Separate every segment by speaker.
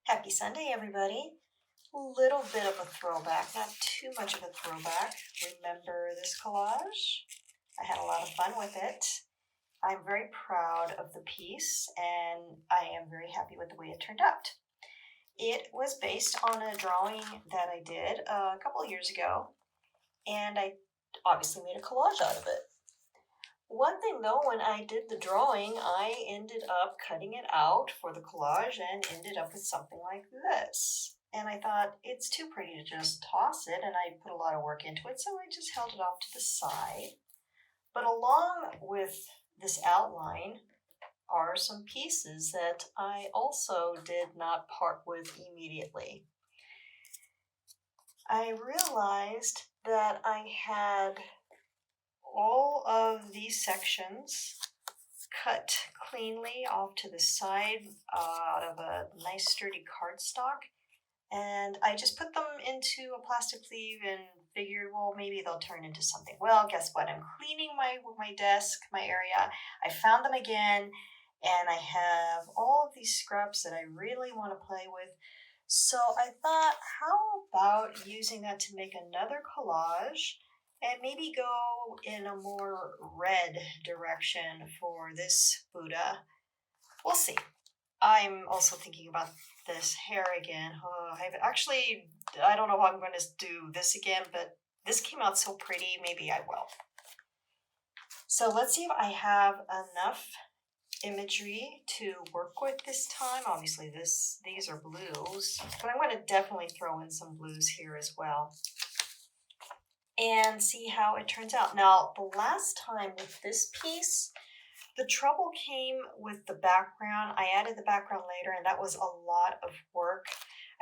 Speaker 1: Happy Sunday, everybody. A little bit of a throwback, not too much of a throwback. Remember this collage? I had a lot of fun with it. I'm very proud of the piece and I am very happy with the way it turned out. It was based on a drawing that I did a couple of years ago, and I obviously made a collage out of it. One thing though, when I did the drawing, I ended up cutting it out for the collage and ended up with something like this. And I thought it's too pretty to just toss it, and I put a lot of work into it, so I just held it off to the side. But along with this outline are some pieces that I also did not part with immediately. I realized that I had all of these sections cut cleanly off to the side out of a nice sturdy cardstock, and I just put them into a plastic sleeve and figured, well, maybe they'll turn into something. Well, guess what? I'm cleaning my desk, my area. I found them again, and I have all of these scraps that I really want to play with. So I thought, how about using that to make another collage and maybe go in a more red direction for this Buddha? We'll see. I'm also thinking about this hair again. Oh, I don't know if I'm going to do this again, but this came out so pretty, maybe I will. So let's see if I have enough imagery to work with this time. Obviously these are blues, but I'm going to definitely throw in some blues here as well and see how it turns out. Now, the last time with this piece, the trouble came with the background. I added the background later, and that was a lot of work.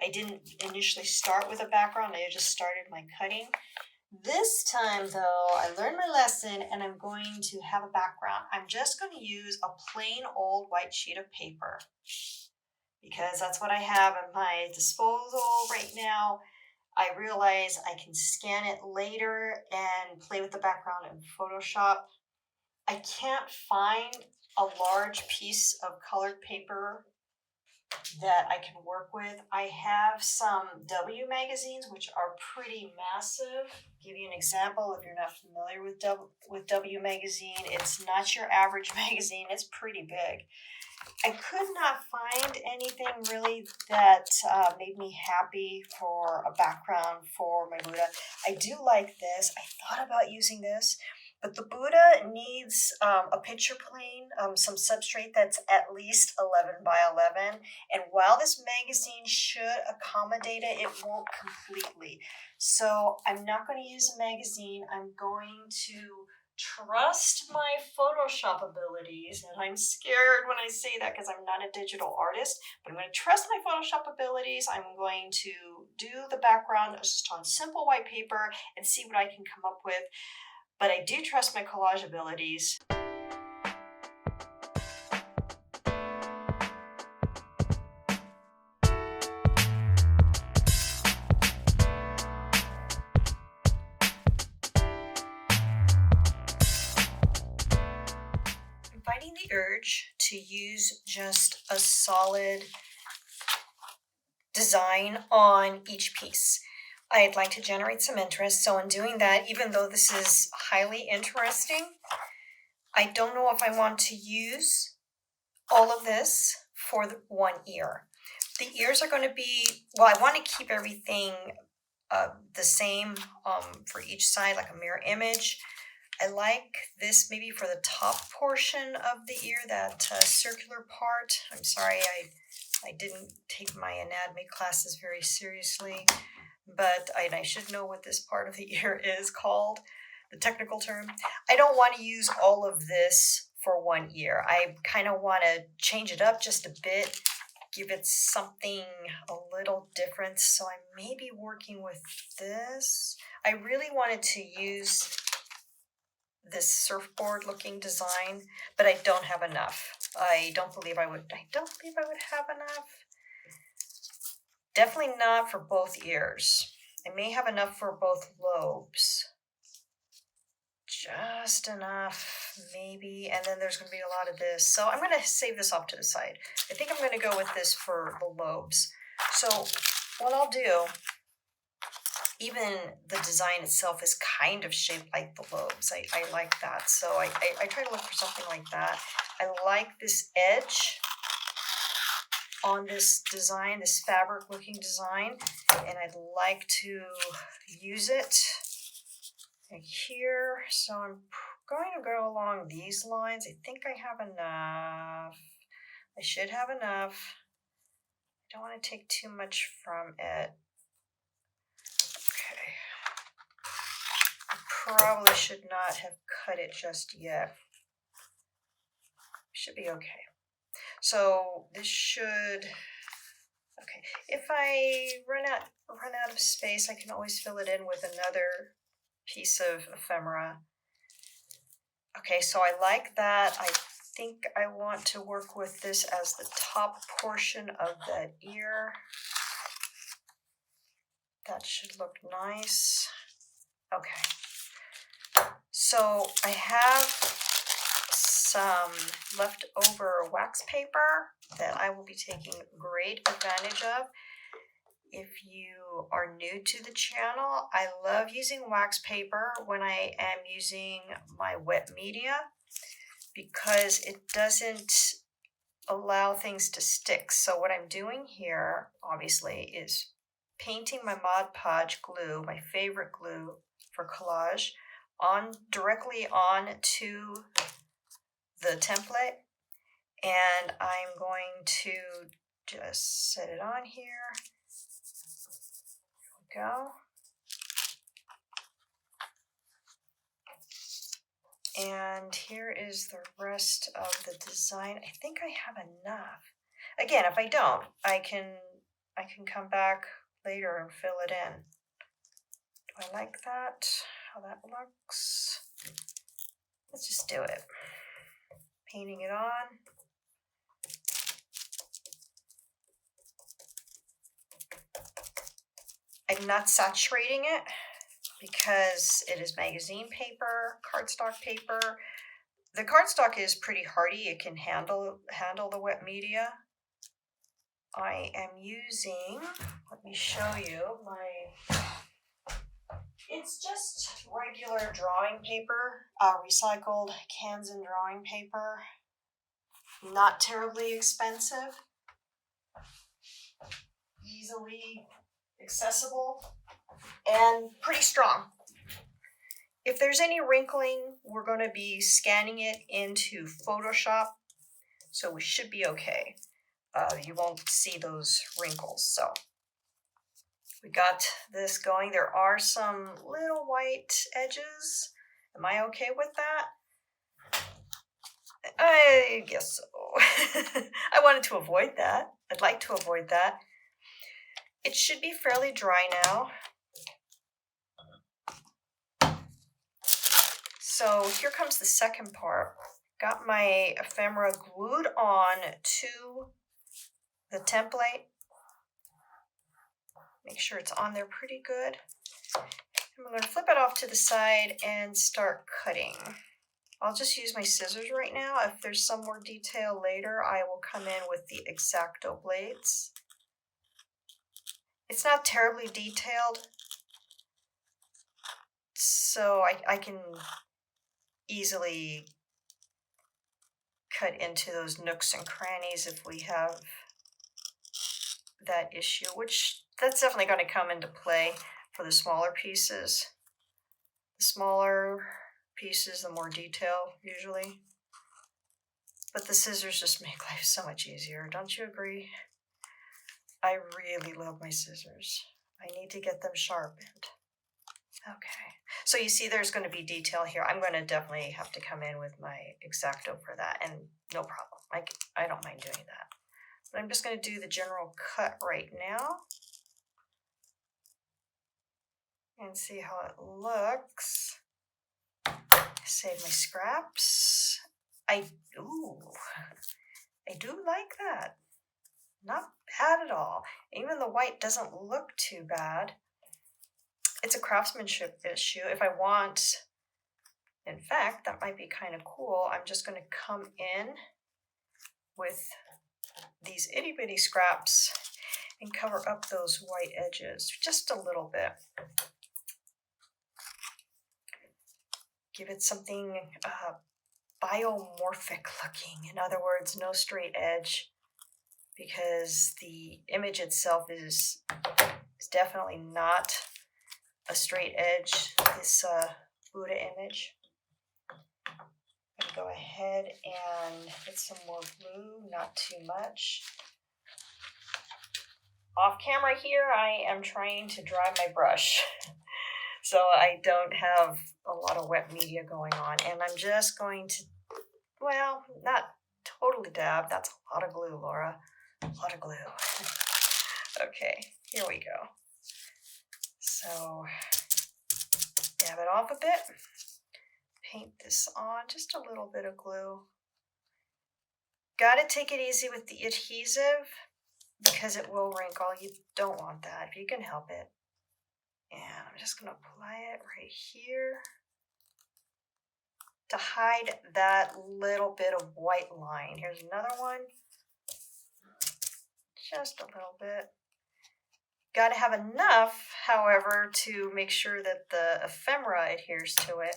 Speaker 1: I didn't initially start with a background. I just started my cutting. This time, though, I learned my lesson, and I'm going to have a background. I'm just going to use a plain old white sheet of paper because that's what I have at my disposal right now. I realize I can scan it later and play with the background in Photoshop. I can't find a large piece of colored paper that I can work with. I have some W magazines, which are pretty massive. I'll give you an example if you're not familiar with W magazine. It's not your average magazine. It's pretty big. I could not find anything really that made me happy for a background for my Buddha. I do like this. I thought about using this, but the Buddha needs a picture plane, some substrate that's at least 11 by 11. And while this magazine should accommodate it, it won't completely. So I'm not going to use a magazine. I'm going to trust my Photoshop abilities. And I'm scared when I say that because I'm not a digital artist, but I'm going to trust my Photoshop abilities. I'm going to do the background just on simple white paper and see what I can come up with. But I do trust my collage abilities. I'm fighting the urge to use just a solid design on each piece. I'd like to generate some interest, so in doing that, even though this is highly interesting, I don't know if I want to use all of this for the one ear. The ears are going to be, well, I want to keep everything the same for each side, like a mirror image. I like this maybe for the top portion of the ear, that circular part. I'm sorry, I didn't take my anatomy classes very seriously, but I should know what this part of the ear is called, the technical term. I don't want to use all of this for one ear. I kind of want to change it up just a bit, give it something a little different. So I may be working with this. I really wanted to use this surfboard looking design, but I don't have enough. I don't believe I would have enough. Definitely not for both ears. I may have enough for both lobes. Just enough. maybe, and then there's going to be a lot of this. So I'm going to save this off to the side. I think I'm going to go with this for the lobes. So what I'll do, even the design itself is kind of shaped like the lobes. I like that. So I try to look for something like that. I like this edge on this design, this fabric looking design, and I'd like to use it like here. So I'm going to go along these lines. I think I have enough. I should have enough. I don't want to take too much from it. Okay. I probably should not have cut it just yet. Should be okay. So this should, okay. If I run out of space, I can always fill it in with another piece of ephemera. Okay, so I like that. I think I want to work with this as the top portion of that ear. That should look nice. Okay. So I have some leftover wax paper that I will be taking great advantage of. If you are new to the channel, I love using wax paper when I am using my wet media because it doesn't allow things to stick. So what I'm doing here, obviously, is painting my Mod Podge glue, my favorite glue for collage, directly on to the template, and I'm going to just set it on here. There we go. And here is the rest of the design. I think I have enough. Again, if I don't, I can come back later and fill it in. Do I like that? How that looks? Let's just do it. Painting it on. I'm not saturating it because it is magazine paper, cardstock paper. The cardstock is pretty hardy. It can handle the wet media. I am using, let me show you it's just regular drawing paper, recycled Kansan drawing paper. Not terribly expensive, easily accessible, and pretty strong. If there's any wrinkling, we're going to be scanning it into Photoshop, so we should be okay. You won't see those wrinkles. So we got this going. There are some little white edges. Am I okay with that? I guess so. I wanted to avoid that. I'd like to avoid that. It should be fairly dry now. So here comes the second part. Got my ephemera glued on to the template. Make sure it's on there pretty good. I'm going to flip it off to the side and start cutting. I'll just use my scissors right now. If there's some more detail later, I will come in with the X-Acto blades. It's not terribly detailed, so I can easily cut into those nooks and crannies if we have that issue, which that's definitely going to come into play for the smaller pieces. The smaller pieces, the more detail usually. But the scissors just make life so much easier, don't you agree? I really love my scissors. I need to get them sharpened. Okay, so you see there's going to be detail here. I'm going to definitely have to come in with my X-Acto for that, and no problem. I don't mind doing that. But I'm just going to do the general cut right now and see how it looks. Save my scraps. I do like that. Not bad at all. Even the white doesn't look too bad. It's a craftsmanship issue. If I want In fact, that might be kind of cool. I'm just going to come in with these itty bitty scraps and cover up those white edges just a little bit. Give it something biomorphic looking. In other words, no straight edge, because the image itself is definitely not a straight edge, this Buddha image. I'm going to go ahead and get some more glue, not too much. Off camera here, I am trying to dry my brush, so I don't have a lot of wet media going on. And I'm just going to, well, not totally dab. That's a lot of glue, Laura. A lot of glue. Okay, here we go. So, dab it off a bit. Paint this on, just a little bit of glue. Gotta take it easy with the adhesive because it will wrinkle. You don't want that if you can help it. And I'm just gonna apply it right here to hide that little bit of white line. Here's another one. Just a little bit. Got to have enough, however, to make sure that the ephemera adheres to it.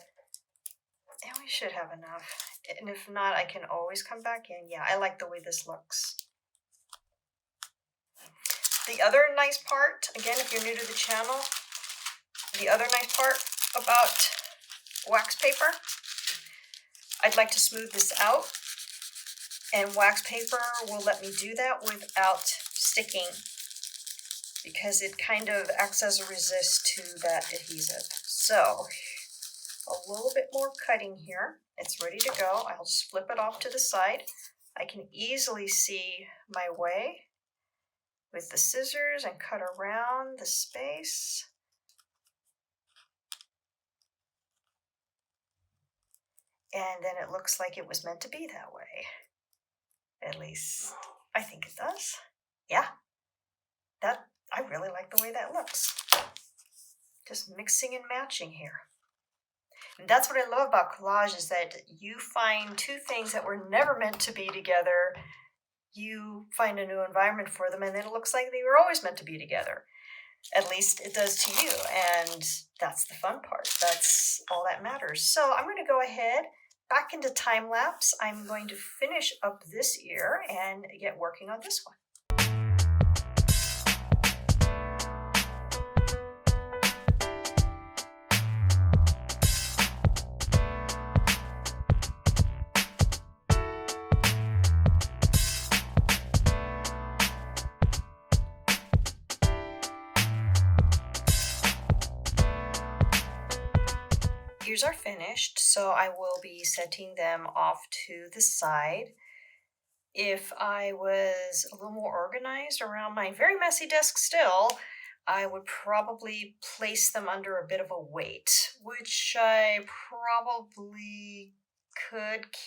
Speaker 1: And we should have enough. And if not, I can always come back in. Yeah, I like the way this looks. The other nice part, again, if you're new to the channel, the other nice part about wax paper, I'd like to smooth this out. And wax paper will let me do that without sticking, because it kind of acts as a resist to that adhesive. So a little bit more cutting here. It's ready to go. I'll just flip it off to the side. I can easily see my way with the scissors and cut around the space. And then it looks like it was meant to be that way. At least I think it does. Yeah, I really like the way that looks. Just mixing and matching here. And that's what I love about collage, is that you find two things that were never meant to be together. You find a new environment for them, and then it looks like they were always meant to be together. At least it does to you, and that's the fun part. That's all that matters. So I'm going to go ahead, back into time lapse. I'm going to finish up this ear and get working on this one. Ears are finished, so I will be setting them off to the side. If I was a little more organized around my very messy desk still, I would probably place them under a bit of a weight, which I probably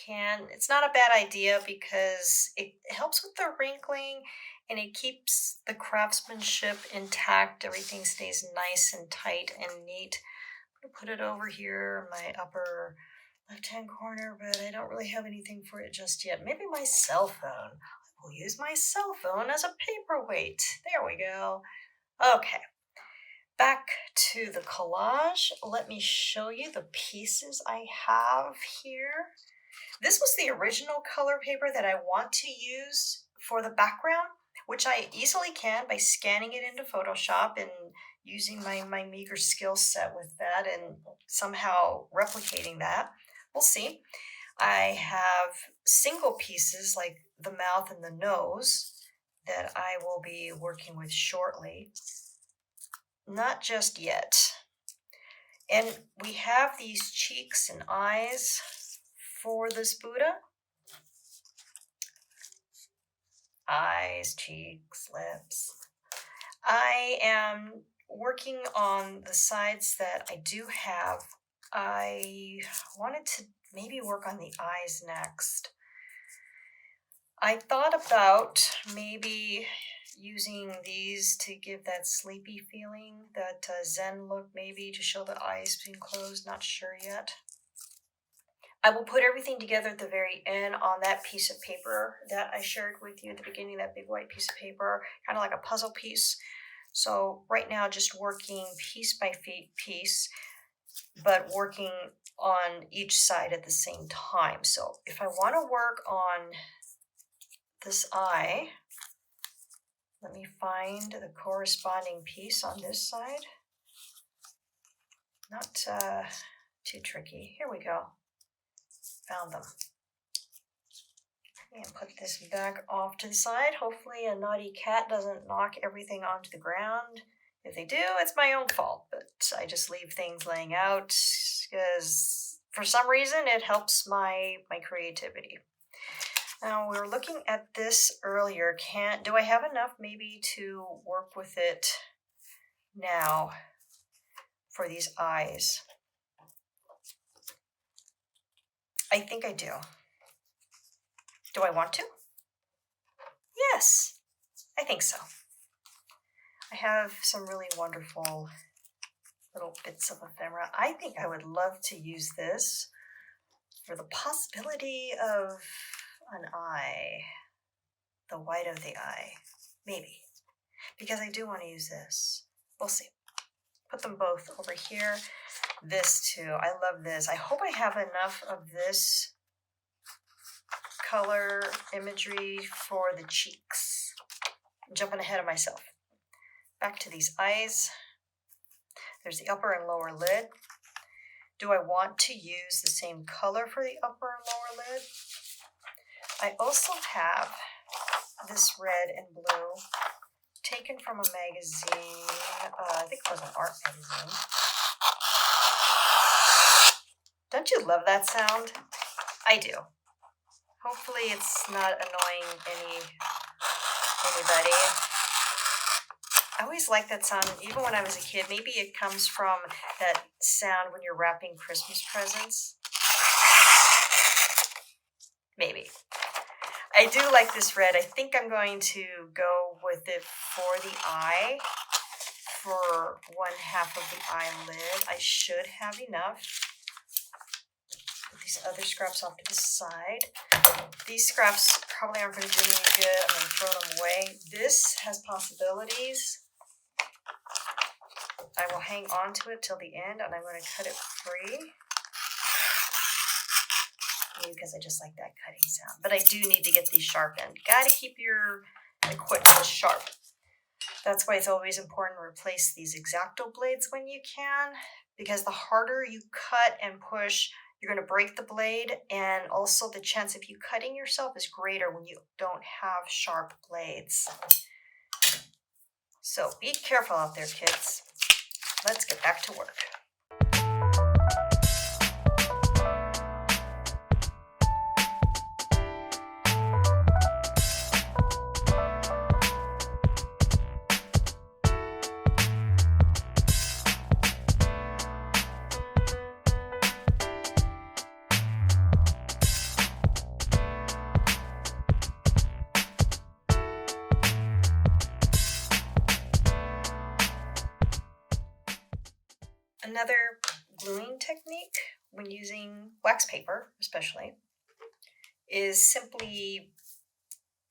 Speaker 1: can. It's not a bad idea because it helps with the wrinkling and it keeps the craftsmanship intact. Everything stays nice and tight and neat. Put it over here in my upper left-hand corner, but I don't really have anything for it just yet. Maybe my cell phone. I will use my cell phone as a paperweight. There we go. Okay, back to the collage. Let me show you the pieces I have here. This was the original color paper that I want to use for the background, which I easily can by scanning it into Photoshop and using my meager skill set with that and somehow replicating that. We'll see. I have single pieces like the mouth and the nose that I will be working with shortly. Not just yet. And we have these cheeks and eyes for this Buddha. Eyes, cheeks, lips. I am working on the sides that I do have. I wanted to maybe work on the eyes next. I thought about maybe using these to give that sleepy feeling, that Zen look maybe, to show the eyes being closed, not sure yet. I will put everything together at the very end on that piece of paper that I shared with you at the beginning, that big white piece of paper, kind of like a puzzle piece. So right now, just working piece by piece, but working on each side at the same time. So if I want to work on this eye, let me find the corresponding piece on this side. Not too tricky. Here we go. Found them. And put this back off to the side. Hopefully a naughty cat doesn't knock everything onto the ground. If they do, it's my own fault, but I just leave things laying out because for some reason it helps my creativity. Now we were looking at this earlier. Do I have enough maybe to work with it now for these eyes? I think I do. Do I want to? Yes, I think so. I have some really wonderful little bits of ephemera. I think I would love to use this for the possibility of an eye, the white of the eye, maybe, because I do want to use this. We'll see. Put them both over here. This too, I love this. I hope I have enough of this color imagery for the cheeks. I'm jumping ahead of myself. Back to these eyes. There's the upper and lower lid. Do I want to use the same color for the upper and lower lid? I also have this red and blue taken from a magazine. I think it was an art magazine. Don't you love that sound? I do. Hopefully it's not annoying anybody. I always liked that sound, even when I was a kid. Maybe it comes from that sound when you're wrapping Christmas presents. Maybe. I do like this red. I think I'm going to go with it for the eye, for one half of the eyelid. I should have enough. Put these other scraps off to the side. These scraps probably aren't going to do me any good. I'm going to throw them away. This has possibilities. I will hang on to it till the end, and I'm going to cut it free. Maybe because I just like that cutting sound. But I do need to get these sharpened. Got to keep your equipment sharp. That's why it's always important to replace these X-Acto blades when you can, because the harder you cut and push, you're going to break the blade, and also the chance of you cutting yourself is greater when you don't have sharp blades. So be careful out there, kids. Let's get back to work. Another gluing technique when using wax paper, especially, is simply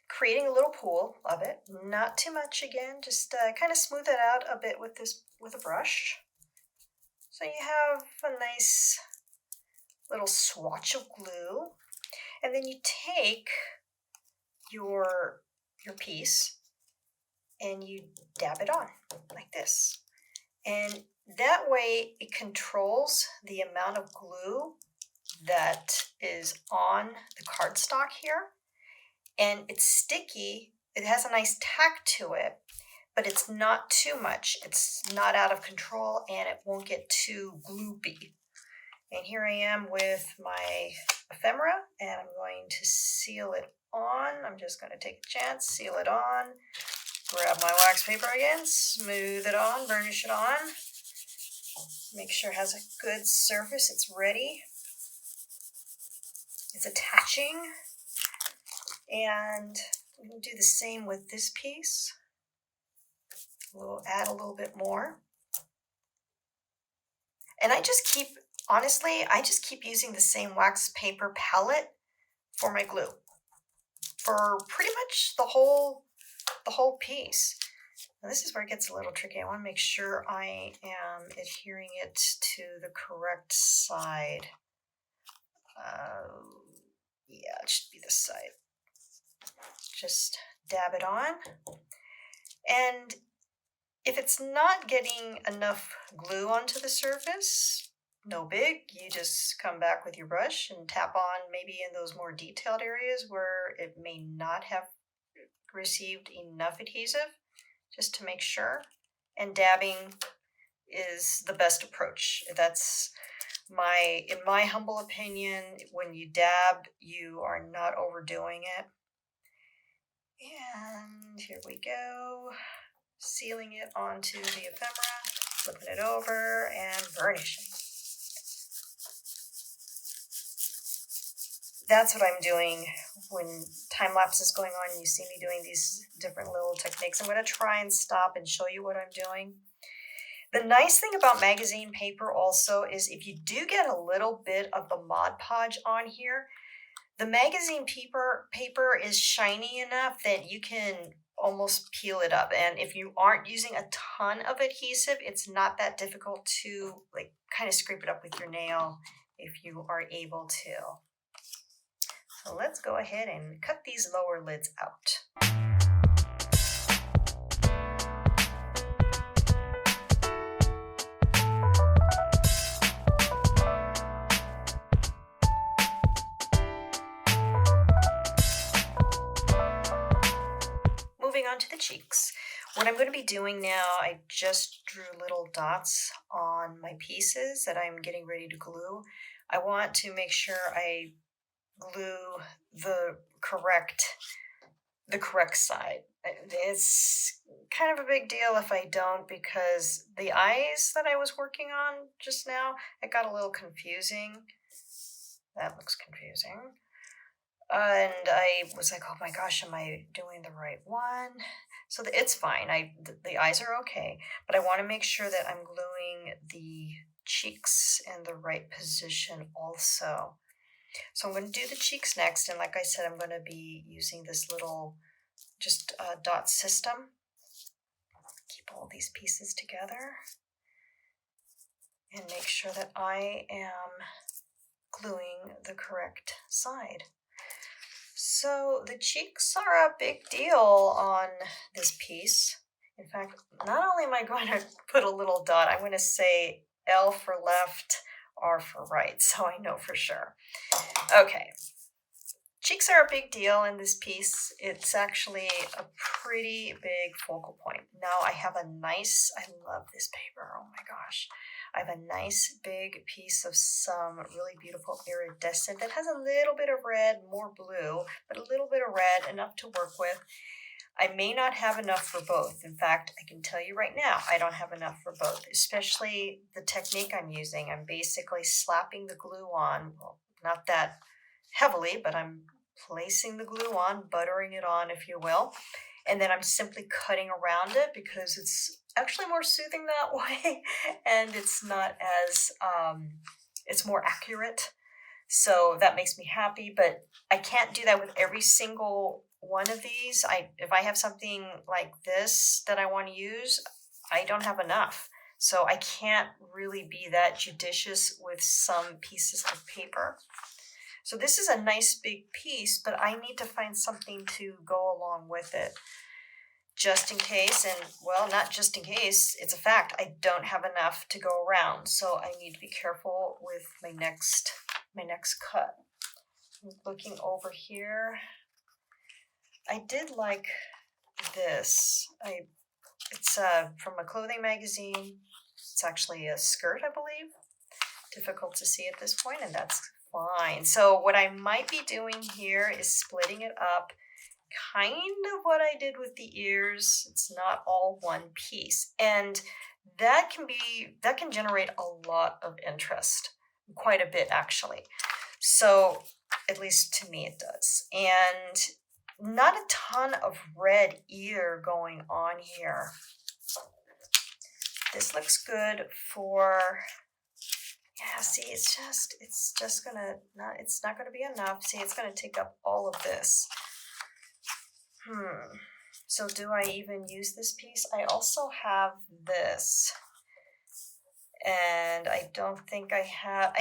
Speaker 1: creating a little pool of it. Not too much again, just kind of smooth it out a bit with a brush. So you have a nice little swatch of glue, and then you take your piece and you dab it on like this. And that way it controls the amount of glue that is on the cardstock here. And it's sticky. It has a nice tack to it, but it's not too much. It's not out of control, and it won't get too gloopy. And here I am with my ephemera, and I'm going to seal it on. I'm just going to take a chance, seal it on, grab my wax paper again, smooth it on, burnish it on. Make sure it has a good surface. It's ready. It's attaching. And we'll do the same with this piece. We'll add a little bit more. And I just keep honestly, I just keep using the same wax paper palette for my glue for pretty much the whole piece. Now this is where it gets a little tricky. I want to make sure I am adhering it to the correct side. Yeah, it should be this side. Just dab it on. And if it's not getting enough glue onto the surface, no big. You just come back with your brush and tap on maybe in those more detailed areas where it may not have received enough adhesive, just to make sure. And dabbing is the best approach. That's in my humble opinion, when you dab, you are not overdoing it. And here we go. Sealing it onto the ephemera, flipping it over, and burnishing. That's what I'm doing when time lapse is going on and you see me doing these different little techniques. I'm going to try and stop and show you what I'm doing. The nice thing about magazine paper also is if you do get a little bit of the Mod Podge on here, the magazine paper is shiny enough that you can almost peel it up. And if you aren't using a ton of adhesive, it's not that difficult to like kind of scrape it up with your nail if you are able to. So let's go ahead and cut these lower lids out. Moving on to the cheeks. What I'm going to be doing now, I just drew little dots on my pieces that I'm getting ready to glue. I want to make sure I glue the correct side. It's kind of a big deal if I don't, because the eyes that I was working on just now, it got a little confusing. That looks confusing. And I was like, oh my gosh, am I doing the right one? So it's fine. The eyes are okay, but I want to make sure that I'm gluing the cheeks in the right position also. So I'm going to do the cheeks next, and like I said, I'm going to be using this little just dot system. Keep all these pieces together and make sure that I am gluing the correct side. So the cheeks are a big deal on this piece. In fact, not only am I going to put a little dot, I'm going to say L for left, R for right, so I know for sure. Okay. Cheeks are a big deal in this piece. It's actually a pretty big focal point. Now I have I love this paper, oh my gosh. I have a nice big piece of some really beautiful iridescent that has a little bit of red, more blue, but a little bit of red, enough to work with. I may not have enough for both. In fact, I can tell you right now, I don't have enough for both, especially the technique I'm using. I'm basically slapping the glue on, well, not that heavily, but I'm placing the glue on, buttering it on, if you will, and then I'm simply cutting around it because it's actually more soothing that way, and it's not as, it's more accurate. So that makes me happy, but I can't do that with every single one of these. If I have something like this that I want to use, I don't have enough. So I can't really be that judicious with some pieces of paper. So this is a nice big piece, but I need to find something to go along with it just in case. And well, not just in case, it's a fact, I don't have enough to go around. So I need to be careful with my next cut. Looking over here, I did like this. It's from a clothing magazine. It's actually a skirt, I believe. Difficult to see at this point, and that's fine. So what I might be doing here is splitting it up, kind of what I did with the ears. It's not all one piece, and that can generate a lot of interest, quite a bit actually. So at least to me it does, and not a ton of red either going on here. This looks good for, Yeah, see, it's just gonna not, it's not gonna be enough. See, it's gonna take up all of this. So do I even use this piece? I also have this, and I don't think I have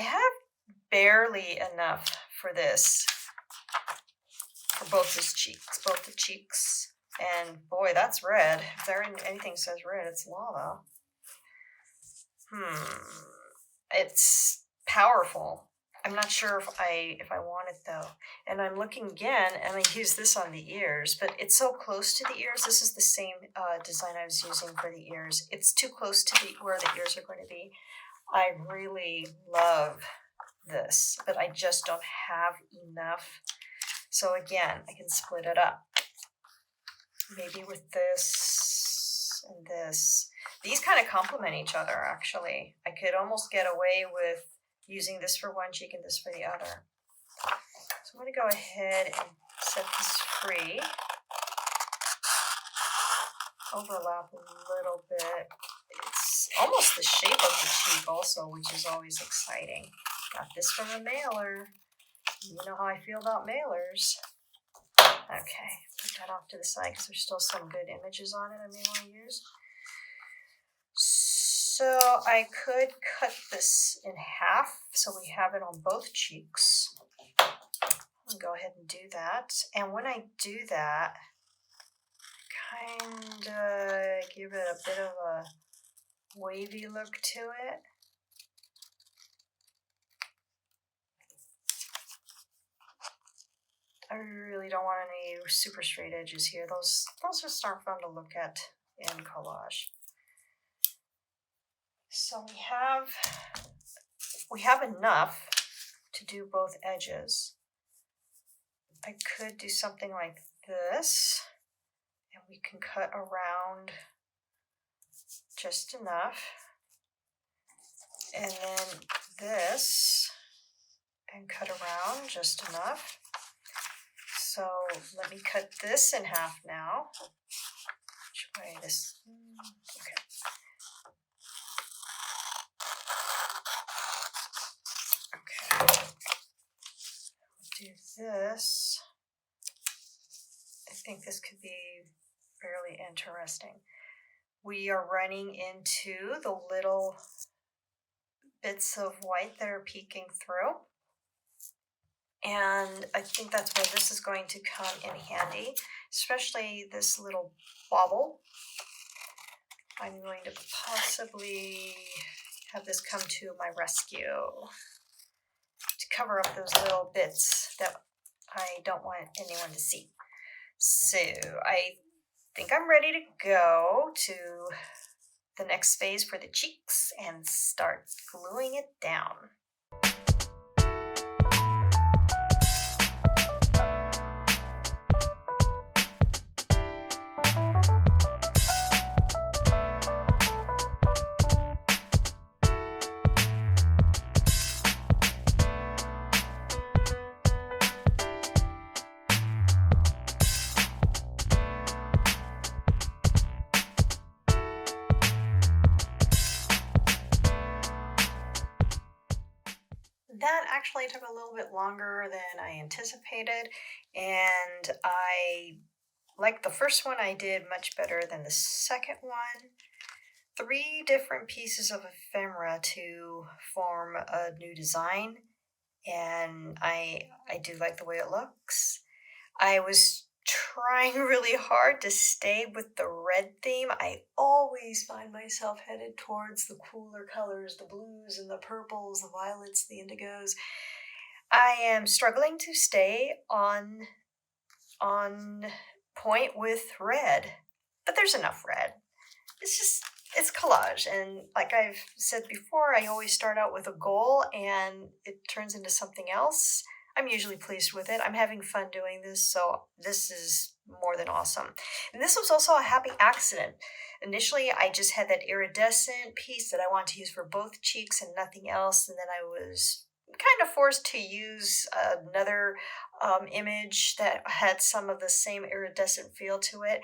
Speaker 1: barely enough for this, for both the cheeks. And boy, that's red. If anything says red, it's lava. It's powerful. I'm not sure if I want it though. And I'm looking again, and I use this on the ears, but it's so close to the ears. This is the same design I was using for the ears. It's too close to where the ears are going to be. I really love this, but I just don't have enough. So again, I can split it up. Maybe with this and this. These kind of complement each other, actually. I could almost get away with using this for one cheek and this for the other. So I'm going to go ahead and set this free. Overlap a little bit. It's almost the shape of the cheek also, which is always exciting. Got this from a mailer. You know how I feel about mailers. Okay, put that off to the side because there's still some good images on it I may want to use. So I could cut this in half so we have it on both cheeks. I'll go ahead and do that. And when I do that, kind of give it a bit of a wavy look to it. I really don't want any super straight edges here. Those just aren't fun to look at in collage. So we have enough to do both edges. I could do something like this, and we can cut around just enough. And then this, and cut around just enough. So let me cut this in half now. Which way this? Okay. Do this. I think this could be fairly interesting. We are running into the little bits of white that are peeking through. And I think that's where this is going to come in handy, especially this little bobble. I'm going to possibly have this come to my rescue to cover up those little bits that I don't want anyone to see. So I think I'm ready to go to the next phase for the cheeks and start gluing it down. That actually took a little bit longer than I anticipated, and I like the first one I did much better than the second one. 3 different pieces of ephemera to form a new design, and I do like the way it looks. I was trying really hard to stay with the red theme. I always find myself headed towards the cooler colors, the blues and the purples, the violets, the indigos. I am struggling to stay on point with red, but there's enough red. It's collage, and like I've said before, I always start out with a goal and it turns into something else. I'm usually pleased with it. I'm having fun doing this, so this is more than awesome. And this was also a happy accident. Initially, I just had that iridescent piece that I wanted to use for both cheeks and nothing else, and then I was kind of forced to use another image that had some of the same iridescent feel to it.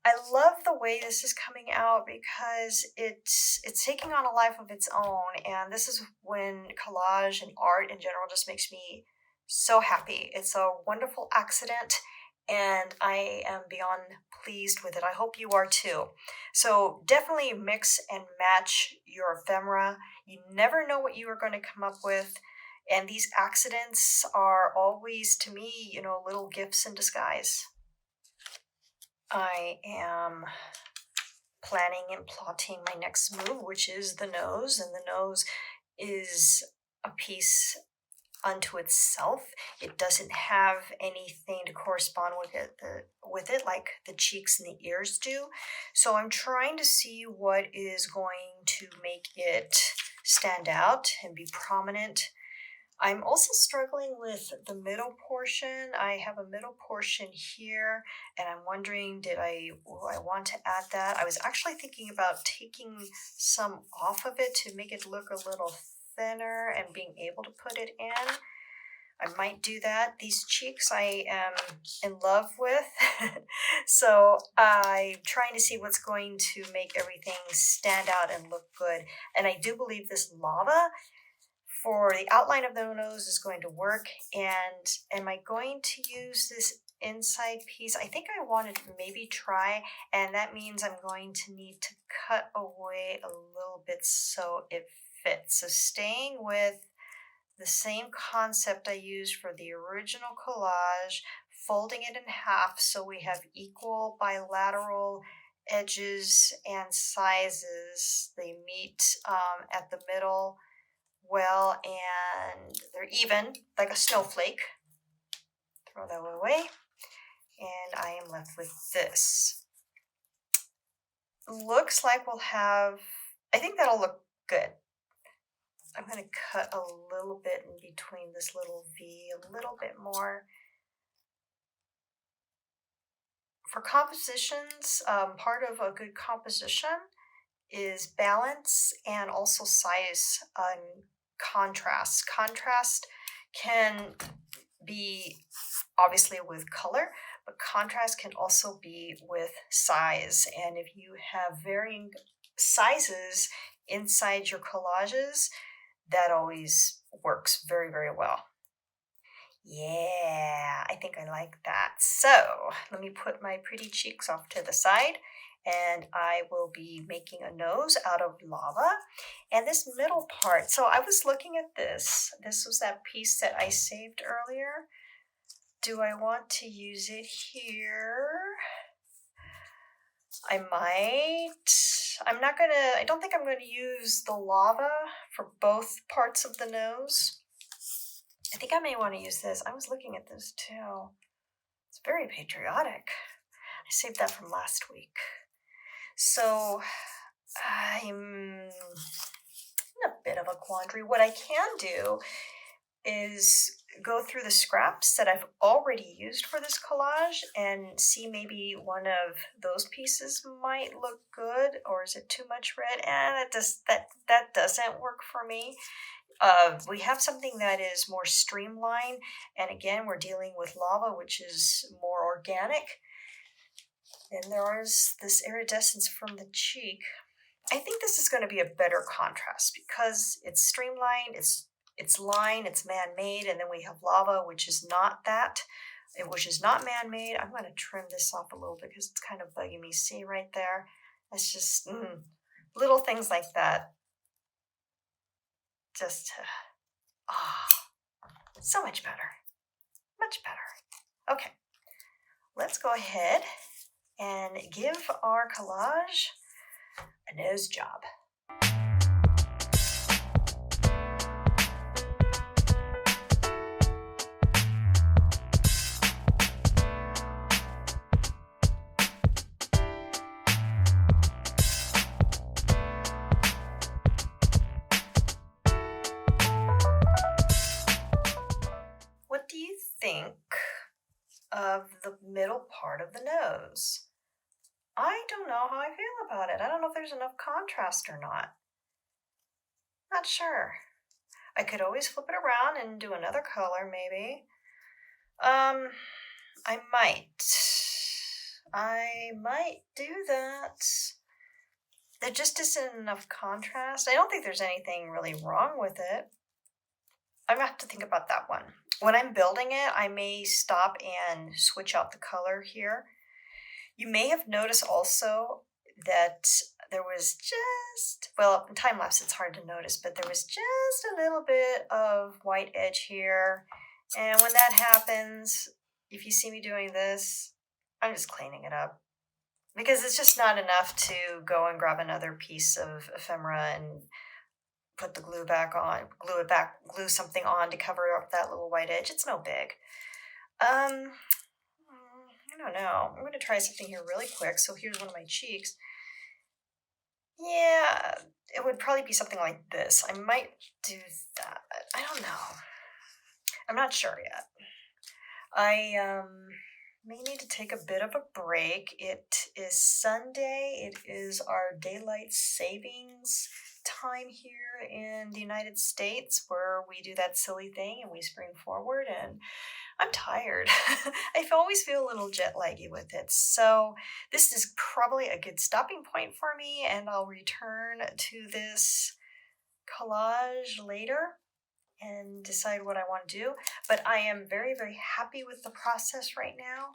Speaker 1: I love the way this is coming out because it's taking on a life of its own, and this is when collage and art in general just makes me so happy. It's a wonderful accident, and I am beyond pleased with it. I hope you are too. So definitely mix and match your ephemera. You never know what you are going to come up with. And these accidents are always, to me, little gifts in disguise. I am planning and plotting my next move, which is the nose, and the nose is a piece unto itself. It doesn't have anything to correspond with it like the cheeks and the ears do. So I'm trying to see what is going to make it stand out and be prominent. I'm also struggling with the middle portion. I have a middle portion here, and I'm wondering, I want to add that? I was actually thinking about taking some off of it to make it look a little thinner and being able to put it in. I might do that. These cheeks I am in love with. So I'm trying to see what's going to make everything stand out and look good. And I do believe this lava for the outline of the nose is going to work. And am I going to use this inside piece? I think I wanted to maybe try, and that means I'm going to need to cut away a little bit so it fits. So staying with the same concept I used for the original collage, folding it in half so we have equal bilateral edges and sizes. They meet at the middle well, and they're even, like a snowflake. Throw that one away, and I am left with this. Looks like we'll have, I think that'll look good. I'm going to cut a little bit in between this little V, a little bit more. For compositions, part of a good composition is balance and also size and contrast. Contrast can be obviously with color, but contrast can also be with size. And if you have varying sizes inside your collages, that always works very, very well. Yeah, I think I like that. So let me put my pretty cheeks off to the side, and I will be making a nose out of lava. And this middle part, so I was looking at this. This was that piece that I saved earlier. Do I want to use it here? I might. I don't think I'm going to use the lava for both parts of the nose. I think I may want to use this. I was looking at this too. It's very patriotic. I saved that from last week. So I'm in a bit of a quandary. What I can do is go through the scraps that I've already used for this collage and see maybe one of those pieces might look good, or is it too much red? And that doesn't work for me. We have something that is more streamlined, and again, we're dealing with lava, which is more organic. And there is this iridescence from the cheek. I think this is going to be a better contrast because it's streamlined, it's line, it's man-made, and then we have lava, which is not that, which is not man-made. I'm going to trim this off a little bit because it's kind of bugging me. See right there? It's just little things like that. Just so much better. Much better. Okay, let's go ahead and give our collage a nose job. What do you think of the middle part of the nose? I don't know how I feel about it. I don't know if there's enough contrast or not. Not sure. I could always flip it around and do another color, maybe. I might. I might do that. There just isn't enough contrast. I don't think there's anything really wrong with it. I'm gonna have to think about that one. When I'm building it, I may stop and switch out the color here. You may have noticed also that there was just, well, in time lapse it's hard to notice, but there was just a little bit of white edge here. And when that happens, if you see me doing this, I'm just cleaning it up. Because it's just not enough to go and grab another piece of ephemera and put the glue back on, glue it back, glue something on to cover up that little white edge. It's no big. I don't know. I'm going to try something here really quick. So here's one of my cheeks. Yeah, it would probably be something like this. I might do that. I don't know. I'm not sure yet. I may need to take a bit of a break. It is Sunday. It is our daylight savings time here in the United States where we do that silly thing and we spring forward, and I'm tired. I always feel a little jet laggy with it. So this is probably a good stopping point for me, and I'll return to this collage later and decide what I want to do. But I am very, very happy with the process right now.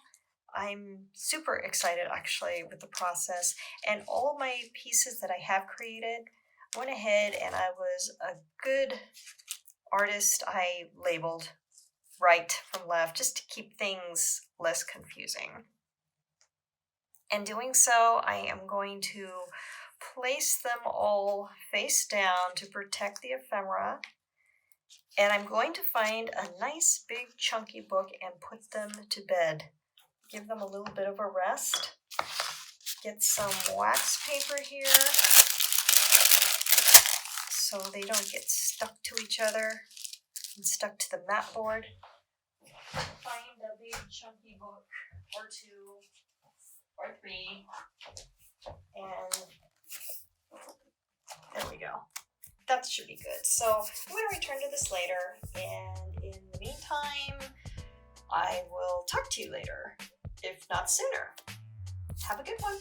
Speaker 1: I'm super excited actually with the process, and all my pieces that I have created, went ahead and I was a good artist. I labeled right from left just to keep things less confusing. In doing so, I am going to place them all face down to protect the ephemera. And I'm going to find a nice big chunky book and put them to bed. Give them a little bit of a rest. Get some wax paper here so they don't get stuck to each other and stuck to the mat board. Find a big chunky book or two or three, and there we go. That should be good. So I'm going to return to this later, and in the meantime, I will talk to you later, if not sooner. Have a good one.